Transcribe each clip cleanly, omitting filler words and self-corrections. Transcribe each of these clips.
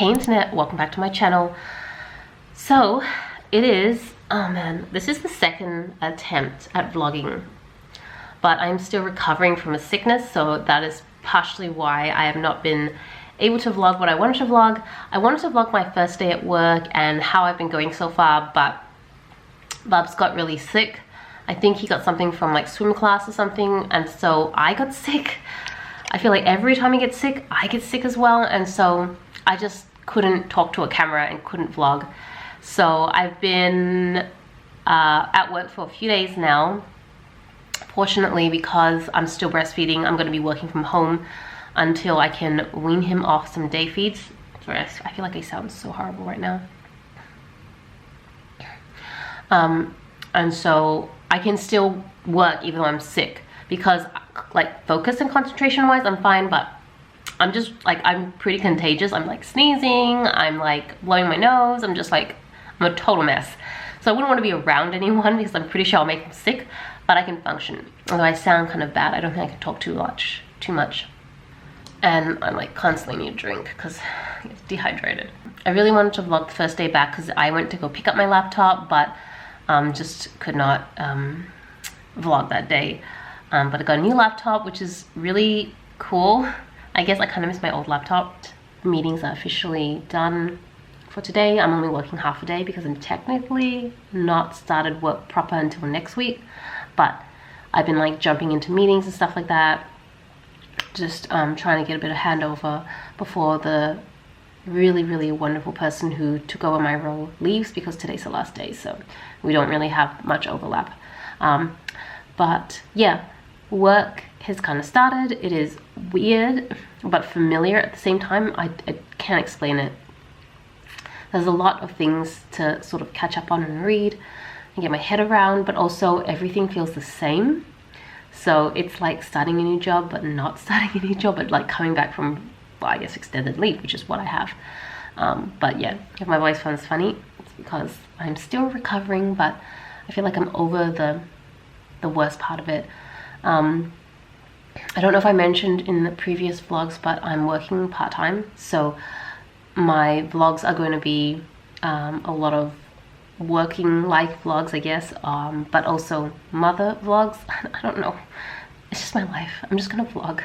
Hey internet, welcome back to my channel. So it is, oh man, this is the second attempt at vlogging, but I'm still recovering from a sickness, so that is partially why I have not been able to vlog what I wanted to vlog. I wanted to vlog my first day at work and how I've been going so far, but Bubs got really sick. I think he got something from like swim class or something, and so I got sick. I feel like every time he gets sick, I get sick as well, and so I just couldn't talk to a camera and couldn't vlog. So I've been at work for a few days now. Fortunately, because I'm still breastfeeding, I'm going to be working from home until I can wean him off some day feeds. Sorry, I feel like I sound so horrible right now. And so I can still work even though I'm sick, because like focus and concentration wise I'm fine, but I'm just like, I'm pretty contagious. I'm like sneezing, I'm like blowing my nose, I'm just like, I'm a total mess. So I wouldn't want to be around anyone because I'm pretty sure I'll make them sick, but I can function. Although I sound kind of bad, I don't think I can talk too much. And I'm like constantly need a drink because it's dehydrated. I really wanted to vlog the first day back because I went to go pick up my laptop, but just could not vlog that day. But I got a new laptop, which is really cool. I guess I kind of miss my old laptop. Meetings are officially done for today. I'm only working half a day because I'm technically not started work proper until next week, but I've been like jumping into meetings and stuff like that, just trying to get a bit of handover before the really wonderful person who took over my role leaves, because today's the last day, so we don't really have much overlap. But yeah, work has kind of started. It is weird but familiar at the same time. I can't explain it. There's a lot of things to sort of catch up on and read and get my head around, but also everything feels the same. So it's like starting a new job but not starting a new job, but like coming back from, well, I guess extended leave, which is what I have. But yeah, if my voice sounds funny, it's because I'm still recovering, but I feel like I'm over the worst part of it. I don't know if I mentioned in the previous vlogs, but I'm working part-time, so my vlogs are going to be a lot of working life vlogs, I guess, but also mother vlogs. I don't know, it's just my life. I'm just gonna vlog,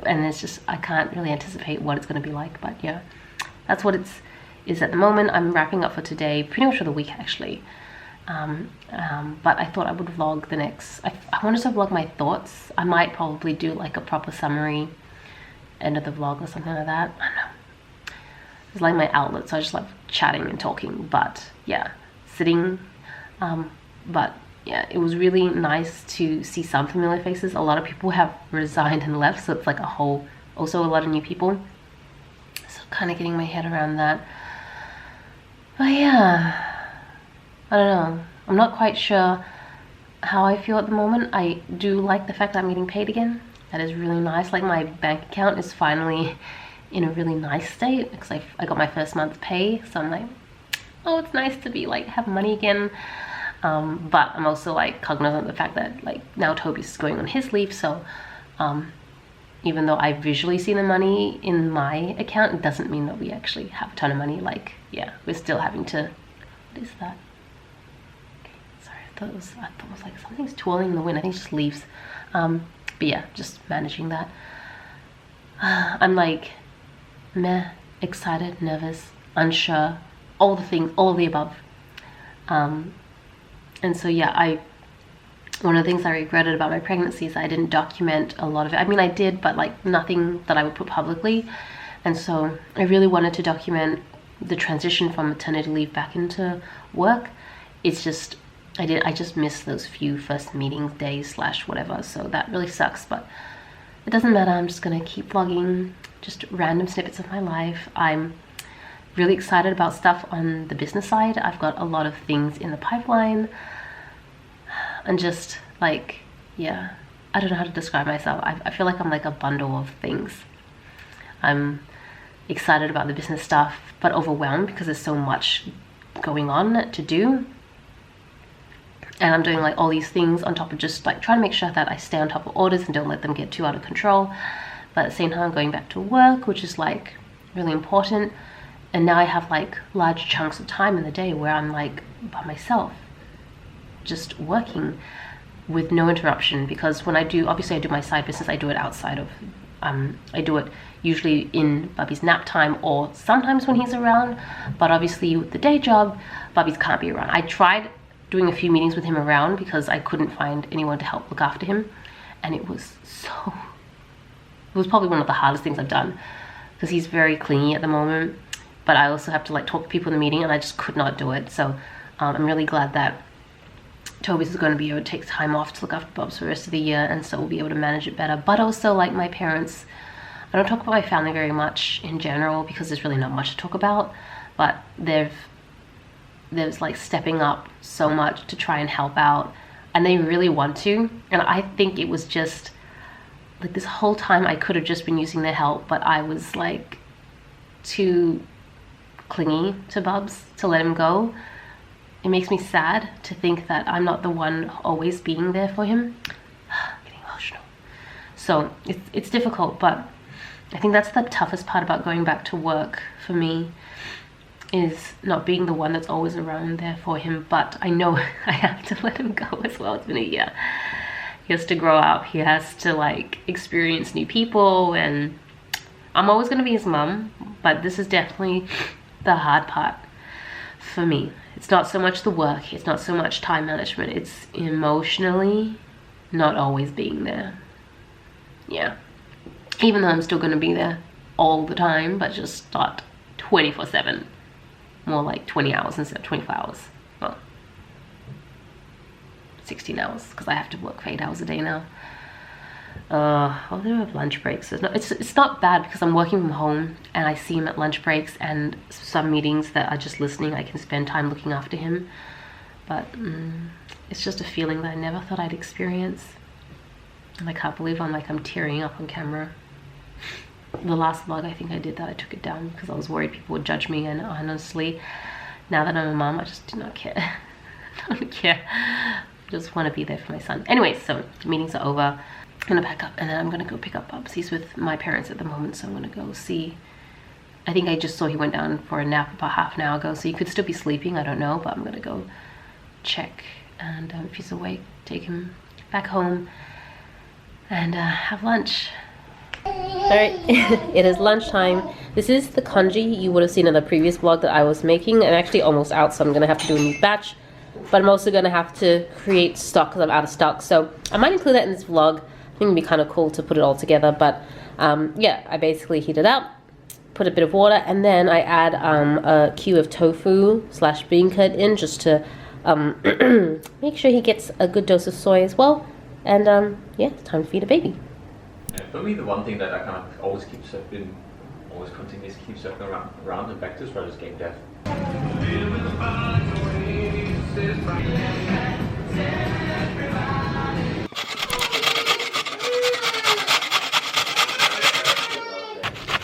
and it's just, I can't really anticipate what it's gonna be like, but yeah, that's what it is at the moment. I'm wrapping up for today, pretty much for the week actually. But I thought I would vlog the next, I wanted to vlog my thoughts. I might probably do like a proper summary end of the vlog or something like that. I don't know, it's like my outlet, so I just love chatting and talking. But yeah, sitting, but yeah, it was really nice to see some familiar faces. A lot of people have resigned and left, so it's like also a lot of new people, so kind of getting my head around that. But yeah, I don't know, I'm not quite sure how I feel at the moment. I do like the fact that I'm getting paid again. That is really nice. Like, my bank account is finally in a really nice state because I got my first month's pay, so I'm like, oh, it's nice to be like have money again. But I'm also like cognizant of the fact that like now Toby's going on his leave, so even though I visually see the money in my account, it doesn't mean that we actually have a ton of money. Like, yeah, we're still having to, what is that? I thought it was like something's twirling in the wind. I think it's just leaves. But yeah, just managing that. I'm like meh, excited, nervous, unsure, all the things, all of the above. And so yeah, one of the things I regretted about my pregnancy is I didn't document a lot of it. I mean, I did, but like nothing that I would put publicly. And so I really wanted to document the transition from maternity leave back into work. It's just, I just missed those few first meeting days / whatever, so that really sucks, but it doesn't matter. I'm just gonna keep vlogging just random snippets of my life. I'm really excited about stuff on the business side. I've got a lot of things in the pipeline, and just like, yeah, I don't know how to describe myself. I feel like I'm like a bundle of things. I'm excited about the business stuff, but overwhelmed because there's so much going on to do. And I'm doing like all these things on top of just like trying to make sure that I stay on top of orders and don't let them get too out of control. But at the same time, I'm going back to work, which is like really important. And now I have like large chunks of time in the day where I'm like by myself, just working with no interruption. Because when I do, obviously I do my side business, I do it outside of, I do it usually in Bubby's nap time or sometimes when he's around. But obviously with the day job, Bubby's can't be around. I tried doing a few meetings with him around because I couldn't find anyone to help look after him. And it was probably one of the hardest things I've done because he's very clingy at the moment. But I also have to like talk to people in the meeting and I just could not do it. So I'm really glad that Toby's is going to be able to take time off to look after Bubs for the rest of the year, and so we'll be able to manage it better. But also, like my parents, I don't talk about my family very much in general because there's really not much to talk about, but there's like stepping up so much to try and help out, and they really want to. And I think it was just like this whole time I could have just been using their help, but I was like too clingy to Bubs to let him go. It makes me sad to think that I'm not the one always being there for him. Getting emotional. So it's difficult, but I think that's the toughest part about going back to work for me, is not being the one that's always around there for him. But I know I have to let him go as well. It's been a year. He has to grow up. He has to like experience new people, and I'm always going to be his mum, but this is definitely the hard part for me. It's not so much the work, it's not so much time management, it's emotionally not always being there. Yeah. Even though I'm still going to be there all the time, but just not 24/7. More like 20 hours instead of 24 hours. Well, 16 hours, because I have to work for 8 hours a day now. Oh, they have lunch breaks. So it's not bad because I'm working from home and I see him at lunch breaks, and some meetings that are just listening, I can spend time looking after him. But it's just a feeling that I never thought I'd experience. And I can't believe I'm tearing up on camera. The last vlog I think I did that, I took it down because I was worried people would judge me, and honestly, now that I'm a mom, I just do not care. I don't care. I just want to be there for my son. Anyway, so meetings are over. I'm gonna pack up and then I'm gonna go pick up Bubs. He's with my parents at the moment, so I'm gonna go see. I think I just saw he went down for a nap about half an hour ago, so he could still be sleeping, I don't know, but I'm gonna go check, and if he's awake, take him back home and have lunch. Alright, it is lunchtime. This is the congee you would have seen in the previous vlog that I was making. I'm actually almost out, so I'm gonna have to do a new batch, but I'm also gonna have to create stock because I'm out of stock, so I might include that in this vlog. I think it'd be kind of cool to put it all together, but yeah, I basically heat it up, put a bit of water, and then I add a cube of tofu / bean curd in just to make sure he gets a good dose of soy as well. And yeah, it's time to feed a baby. Yeah, for me, the one thing that I kind of always continuously keep circling around and back to is just game dev.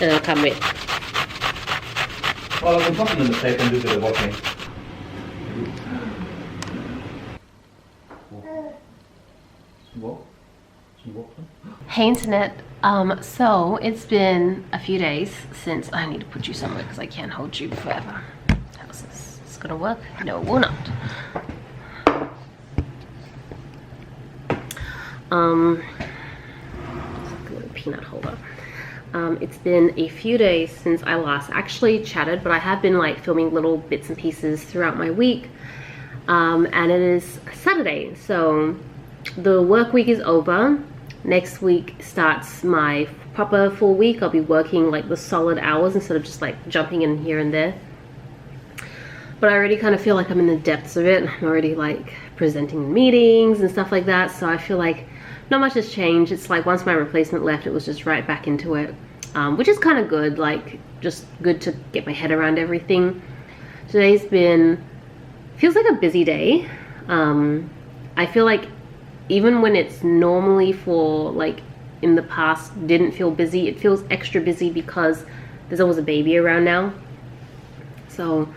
And I'll come with. Well, I can pop it in the plate and do a bit of washing. Hey internet, so it's been a few days since I need to put you somewhere because I can't hold you forever. How's this? Is this gonna work? No, it will not. Little peanut holder. It's been a few days since I last actually chatted, but I have been like filming little bits and pieces throughout my week. And it is Saturday, so the work week is over. Next week starts my proper full week. I'll be working like the solid hours instead of just like jumping in here and there. But I already kind of feel like I'm in the depths of it. I'm already like presenting in meetings and stuff like that, so I feel like not much has changed. It's like once my replacement left, it was just right back into it, which is kind of good, like just good to get my head around everything. Today's feels like a busy day. I feel like even when it's normally for like in the past didn't feel busy, it feels extra busy because there's always a baby around now. So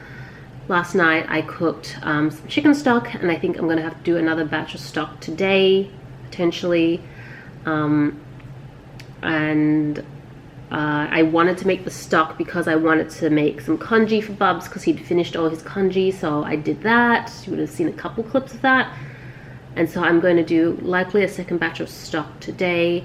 last night I cooked some chicken stock, and I think I'm gonna have to do another batch of stock today potentially, and I wanted to make the stock because I wanted to make some congee for Bubs because he'd finished all his congee, so I did that. You would have seen a couple clips of that. And so I'm going to do likely a second batch of stock today.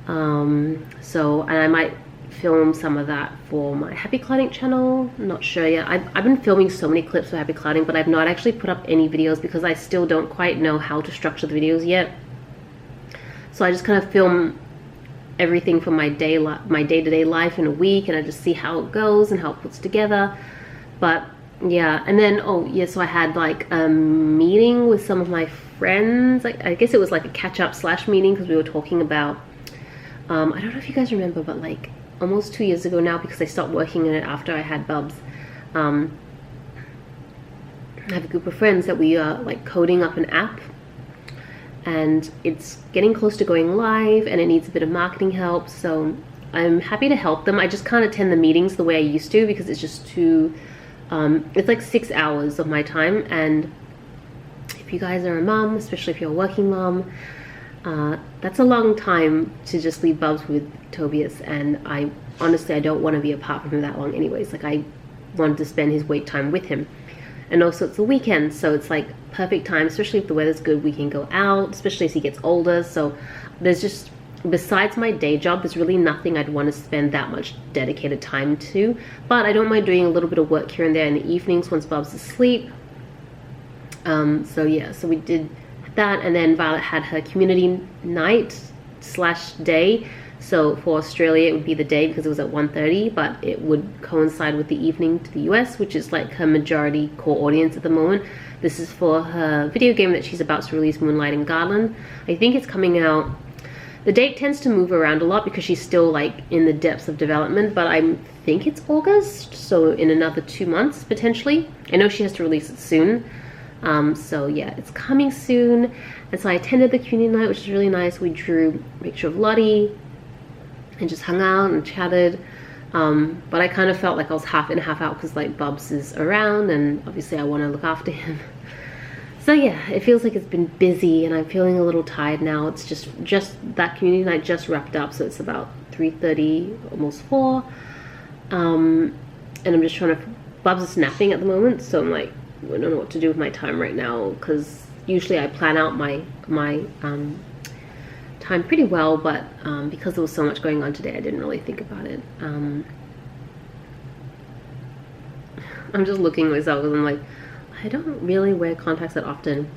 And I might film some of that for my Happy Clouding channel. I'm not sure yet. I've been filming so many clips for Happy Clouding, but I've not actually put up any videos because I still don't quite know how to structure the videos yet. So I just kind of film everything from my day-to-day life in a week, and I just see how it goes and how it puts together. But yeah, and then so I had like a meeting with some of my friends. I guess it was like a catch-up / meeting because we were talking about I don't know if you guys remember, but like almost 2 years ago now, because I stopped working in it after I had Bubs, I have a group of friends that we are like coding up an app, and it's getting close to going live and it needs a bit of marketing help, so I'm happy to help them. I just can't attend the meetings the way I used to because it's just too it's like 6 hours of my time, and if you guys are a mom, especially if you're a working mom, that's a long time to just leave Bubs with Tobias, and I honestly don't want to be apart from him that long anyways. Like, I wanted to spend his wake time with him, and also it's the weekend, so it's like perfect time, especially if the weather's good. We can go out, especially as he gets older. So there's just, besides my day job, there's really nothing I'd want to spend that much dedicated time to. But I don't mind doing a little bit of work here and there in the evenings once Bubs is asleep. So yeah, so we did that, and then Violet had her community night / day. So for Australia it would be the day because it was at 1:30, but it would coincide with the evening to the US, which is like her majority core audience at the moment. This is for her video game that she's about to release, Moonlight and Garland. I think it's coming out, the date tends to move around a lot because she's still like in the depths of development, but I think it's August, so in another 2 months potentially. I know she has to release it soon. So yeah, it's coming soon. And so I attended the community night, which is really nice. We drew a picture of Lottie and just hung out and chatted. But I kind of felt like I was half in, half out because like Bubs is around and obviously I want to look after him. So yeah, it feels like it's been busy and I'm feeling a little tired now. It's just that community night just wrapped up, so it's about 3:30, almost 4. And I'm just trying to, Bubs is napping at the moment, so I'm like, I don't know what to do with my time right now, because usually I plan out my time pretty well, but because there was so much going on today, I didn't really think about it. I'm just looking at myself and I'm like, I don't really wear contacts that often,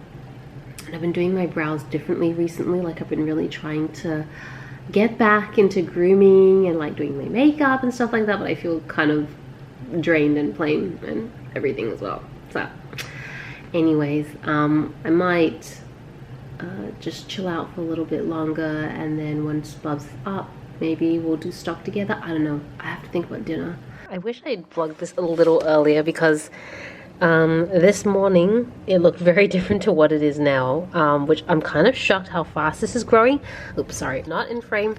and I've been doing my brows differently recently. Like, I've been really trying to get back into grooming and like doing my makeup and stuff like that, but I feel kind of drained and plain and everything as well. So anyways, I might just chill out for a little bit longer, and then once Bub's up, maybe we'll do stock together. I don't know, I have to think about dinner. I wish I'd vlogged this a little earlier because this morning it looked very different to what it is now, which I'm kind of shocked how fast this is growing. Oops, sorry, not in frame.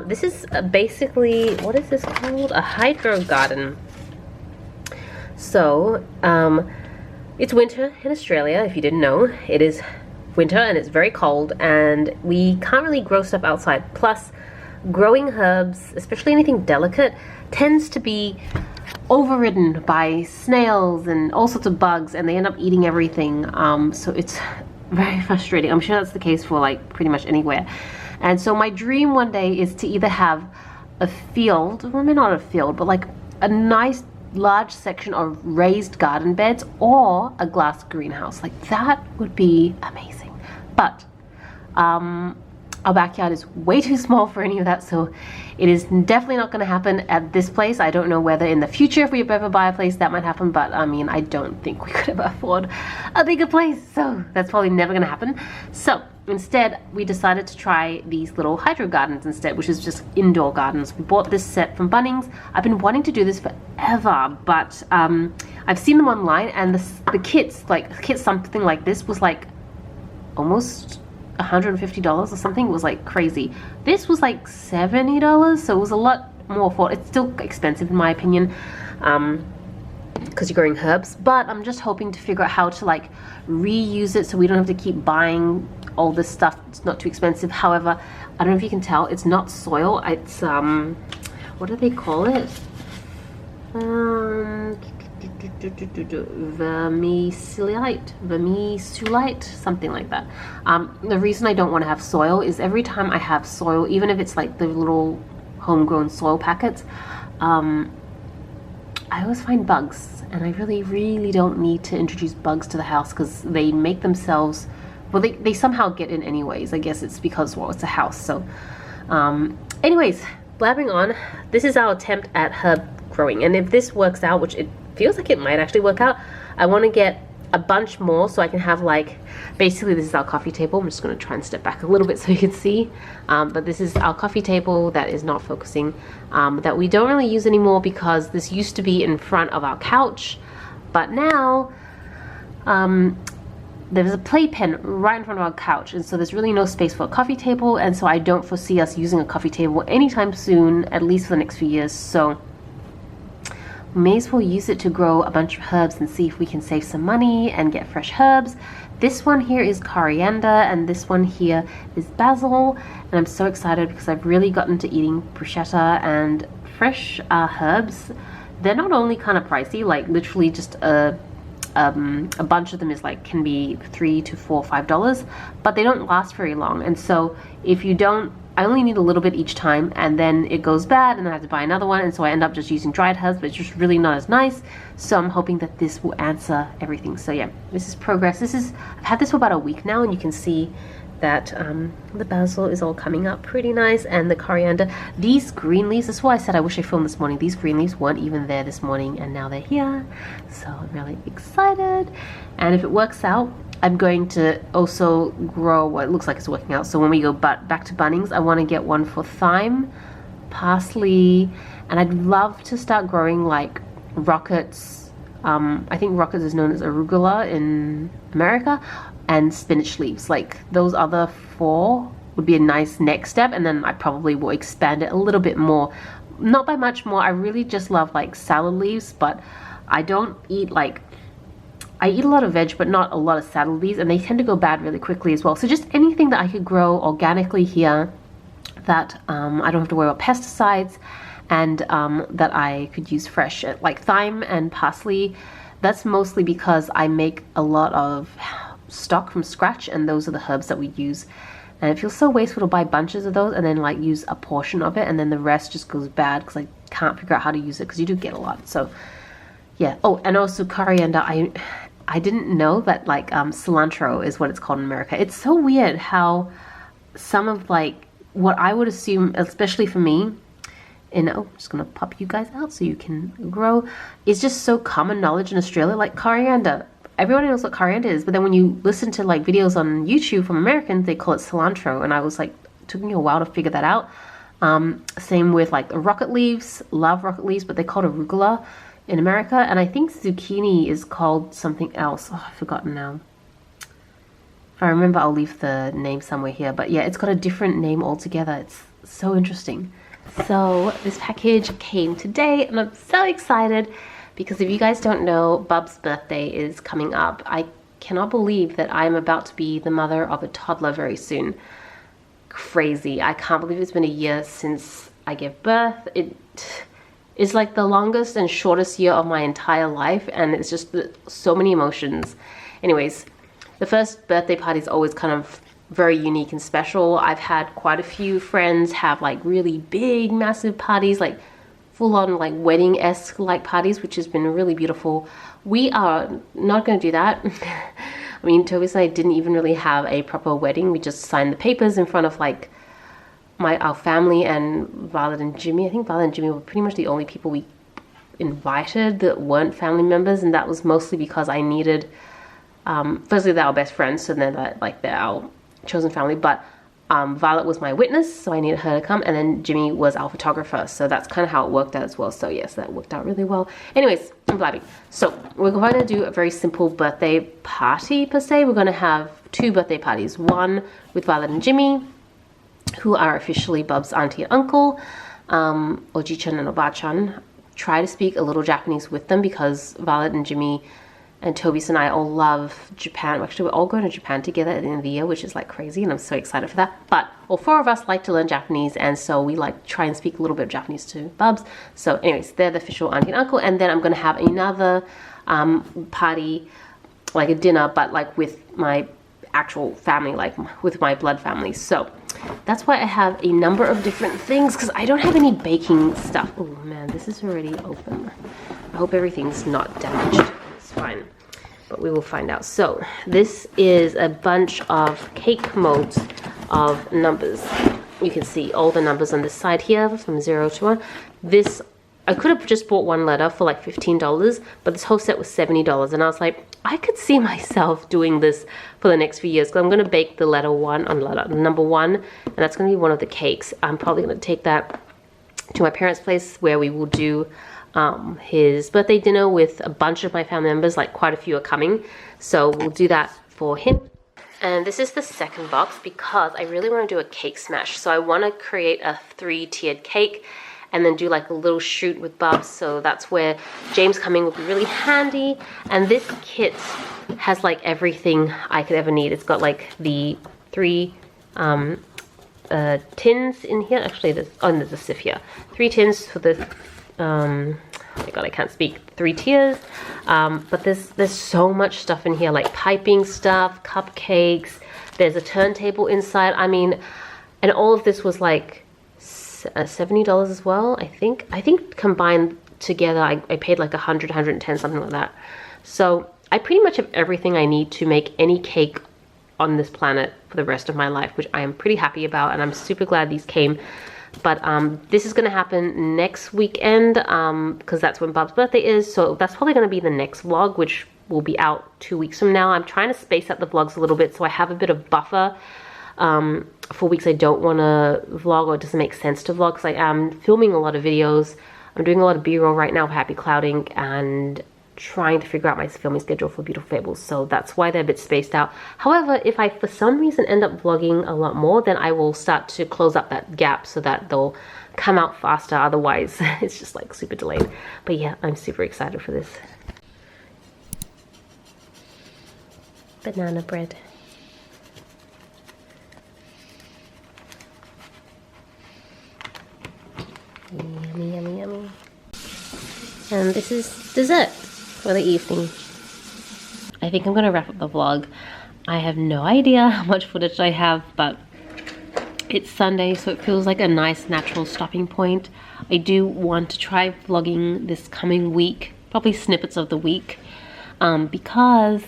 This is basically, what is this called? A hydro garden. So it's winter in Australia, if you didn't know. It is winter and it's very cold, and we can't really grow stuff outside. Plus, growing herbs, especially anything delicate, tends to be overridden by snails and all sorts of bugs, and they end up eating everything. So it's very frustrating. I'm sure that's the case for like pretty much anywhere. And so my dream one day is to either have a field, or maybe not a field, but like a nice large section of raised garden beds or a glass greenhouse. Like, that would be amazing. But our backyard is way too small for any of that, so it is definitely not going to happen at this place. I don't know whether in the future, if we ever buy a place, that might happen, but I mean, I don't think we could ever afford a bigger place, so that's probably never going to happen. So instead, we decided to try these little hydro gardens instead, which is just indoor gardens. We bought this set from Bunnings. I've been wanting to do this forever, but I've seen them online, and the kits, something like this was like almost $150 or something. It was like crazy. This was like $70, so it was a lot more affordable. It's still expensive in my opinion, because you're growing herbs, but I'm just hoping to figure out how to like reuse it so we don't have to keep buying all this stuff. It's not too expensive. However, I don't know if you can tell, it's not soil. It's what do they call it? Vermiculite, something like that. The reason I don't want to have soil is every time I have soil, even if it's like the little homegrown soil packets, I always find bugs, and I really don't need to introduce bugs to the house because they make themselves, well, they somehow get in anyways. I guess it's because, well, it's a house. So anyways, blabbering on, this is our attempt at herb growing, and if this works out, which it feels like it might actually work out, I want to get a bunch more so I can have, like, basically this is our coffee table. I'm just going to try and step back a little bit so you can see, but this is our coffee table that is not focusing, that we don't really use anymore because this used to be in front of our couch, but now there's a playpen right in front of our couch, and so there's really no space for a coffee table, and so I don't foresee us using a coffee table anytime soon, at least for the next few years. So we may as well use it to grow a bunch of herbs and see if we can save some money and get fresh herbs. This one here is coriander, and this one here is basil, and I'm so excited because I've really gotten to eating bruschetta and fresh herbs. They're not only kind of pricey, like literally just a bunch of them is like, can be $3 to $4, $5, but they don't last very long. And so if you don't, I only need a little bit each time, and then it goes bad and then I have to buy another one, and so I end up just using dried herbs, but it's just really not as nice. So I'm hoping that this will answer everything. So yeah, this is progress. I've had this for about a week now, and you can see that the basil is all coming up pretty nice, and the coriander. These green leaves, that's why I said I wish I filmed this morning. These green leaves weren't even there this morning, and now they're here. So I'm really excited. And if it works out, I'm going to also grow what looks like it's working out. So when we go back to Bunnings, I want to get one for thyme, parsley, and I'd love to start growing like rockets. I think rockets is known as arugula in America, and spinach leaves. Like those other four would be a nice next step, and then I probably will expand it a little bit more. Not by much more. I really just love like salad leaves, but I don't eat like, I eat a lot of veg, but not a lot of salad leaves, and they tend to go bad really quickly as well. So just anything that I could grow organically here that I don't have to worry about pesticides, and that I could use fresh, like thyme and parsley. That's mostly because I make a lot of stock from scratch, and those are the herbs that we use, and it feels so wasteful to buy bunches of those and then like use a portion of it, and then the rest just goes bad because I can't figure out how to use it, because you do get a lot. So yeah. Oh, and also coriander. I didn't know that like cilantro is what it's called in America. It's so weird how some of like what I would assume, especially for me, and I'm just gonna pop you guys out so you can grow, is just so common knowledge in Australia. Like coriander, everybody knows what coriander is, but then when you listen to like videos on YouTube from Americans, they call it cilantro, and I was like, it took me a while to figure that out. Same with like the rocket leaves. Love rocket leaves, but they call it arugula in America, and I think zucchini is called something else. Oh, I've forgotten now. If I remember, I'll leave the name somewhere here, but yeah, it's got a different name altogether. It's so interesting. So this package came today, and I'm so excited because if you guys don't know, Bub's birthday is coming up. I cannot believe that I'm about to be the mother of a toddler very soon. Crazy. I can't believe it's been a year since I gave birth. It's like the longest and shortest year of my entire life, and it's just so many emotions. Anyways, the first birthday party is always kind of very unique and special. I've had quite a few friends have like really big, massive parties, like full-on like wedding-esque like parties, which has been really beautiful. We are not going to do that. I mean, Tobias and I didn't even really have a proper wedding. We just signed the papers in front of like our family and Violet and Jimmy. I think Violet and Jimmy were pretty much the only people we invited that weren't family members, and that was mostly because I needed, firstly they're our best friends, so they're like they're our chosen family, but Violet was my witness, so I needed her to come, and then Jimmy was our photographer, so that's kind of how it worked out as well. So yes, that worked out really well. Anyways, I'm blabbing. So we're going to do a very simple birthday party per se. We're going to have two birthday parties, one with Violet and Jimmy, who are officially Bub's auntie and uncle, Oji-chan and Oba-chan. Try to speak a little Japanese with them because Violet and Jimmy and Toby's and I all love Japan. Actually, we're all going to Japan together at the end of the year, which is like crazy, and I'm so excited for that. But all 4 of us like to learn Japanese, and so we like try and speak a little bit of Japanese to Bubs. So anyways, they're the official auntie and uncle, and then I'm going to have another party, like a dinner, but like with my actual family, like with my blood family. So that's why I have a number of different things, because I don't have any baking stuff. Oh man, this is already open. I hope everything's not damaged. It's fine, but we will find out. So this is a bunch of cake molds of numbers. You can see all the numbers on this side here from 0 to 1. This, I could have just bought one letter for like $15, but this whole set was $70, and I was like, I could see myself doing this for the next few years, because I'm going to bake the number 1, and that's going to be one of the cakes. I'm probably going to take that to my parents' place, where we will do his birthday dinner with a bunch of my family members. Like quite a few are coming, so we'll do that for him. And this is the second box, because I really want to do a cake smash. So I want to create a 3-tiered cake and then do like a little shoot with Bubs. So that's where James coming will be really handy. And this kit has like everything I could ever need. It's got like the 3 tins in here. Actually, there's a sieve here. 3 tins for the, oh my god, I can't speak. 3 tiers. But there's so much stuff in here, like piping stuff, cupcakes. There's a turntable inside. I mean, and all of this was like $70 as well, I think. I think combined together, I paid like 100, 110, something like that. So I pretty much have everything I need to make any cake on this planet for the rest of my life, which I am pretty happy about, and I'm super glad these came. But this is going to happen next weekend, because that's when Bub's birthday is. So that's probably going to be the next vlog, which will be out 2 weeks from now. I'm trying to space out the vlogs a little bit, so I have a bit of buffer for weeks I don't want to vlog, or it doesn't make sense to vlog, because I am filming a lot of videos. I'm doing a lot of b-roll right now for Happy Clouding, and trying to figure out my filming schedule for Beautiful Fables, so that's why they're a bit spaced out. However, if I for some reason end up vlogging a lot more, then I will start to close up that gap so that they'll come out faster. Otherwise it's just like super delayed. But yeah, I'm super excited for this. Banana bread. Yummy, yummy, yummy. And this is dessert for the evening. I think I'm gonna wrap up the vlog. I have no idea how much footage I have, but it's Sunday, so it feels like a nice natural stopping point. I do want to try vlogging this coming week, probably snippets of the week, because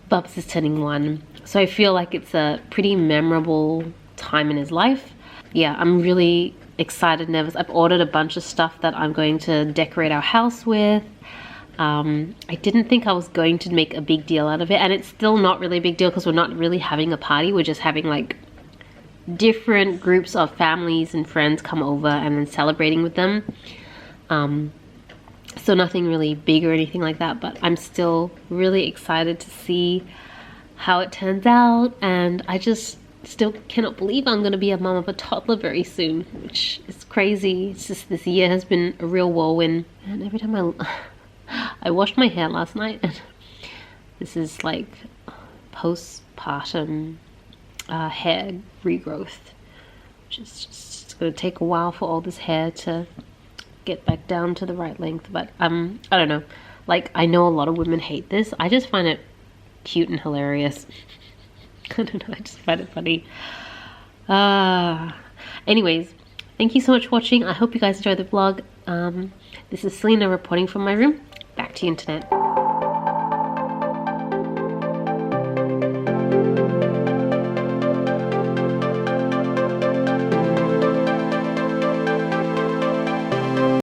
Bubs is turning 1. So I feel like it's a pretty memorable time in his life. Yeah, I'm really excited, nervous. I've ordered a bunch of stuff that I'm going to decorate our house with. I didn't think I was going to make a big deal out of it, and it's still not really a big deal, because we're not really having a party. We're just having like different groups of families and friends come over and then celebrating with them. So nothing really big or anything like that, but I'm still really excited to see how it turns out, and I just still cannot believe I'm going to be a mom of a toddler very soon, which is crazy. It's just, this year has been a real whirlwind, and every time I washed my hair last night, and this is like postpartum hair regrowth, which is just going to take a while for all this hair to get back down to the right length. But I don't know, like, I know a lot of women hate this. I just find it cute and hilarious. I don't know, I just find it funny. Anyways, thank you so much for watching. I hope you guys enjoyed the vlog. This is Selena reporting from my room. Back to you, internet.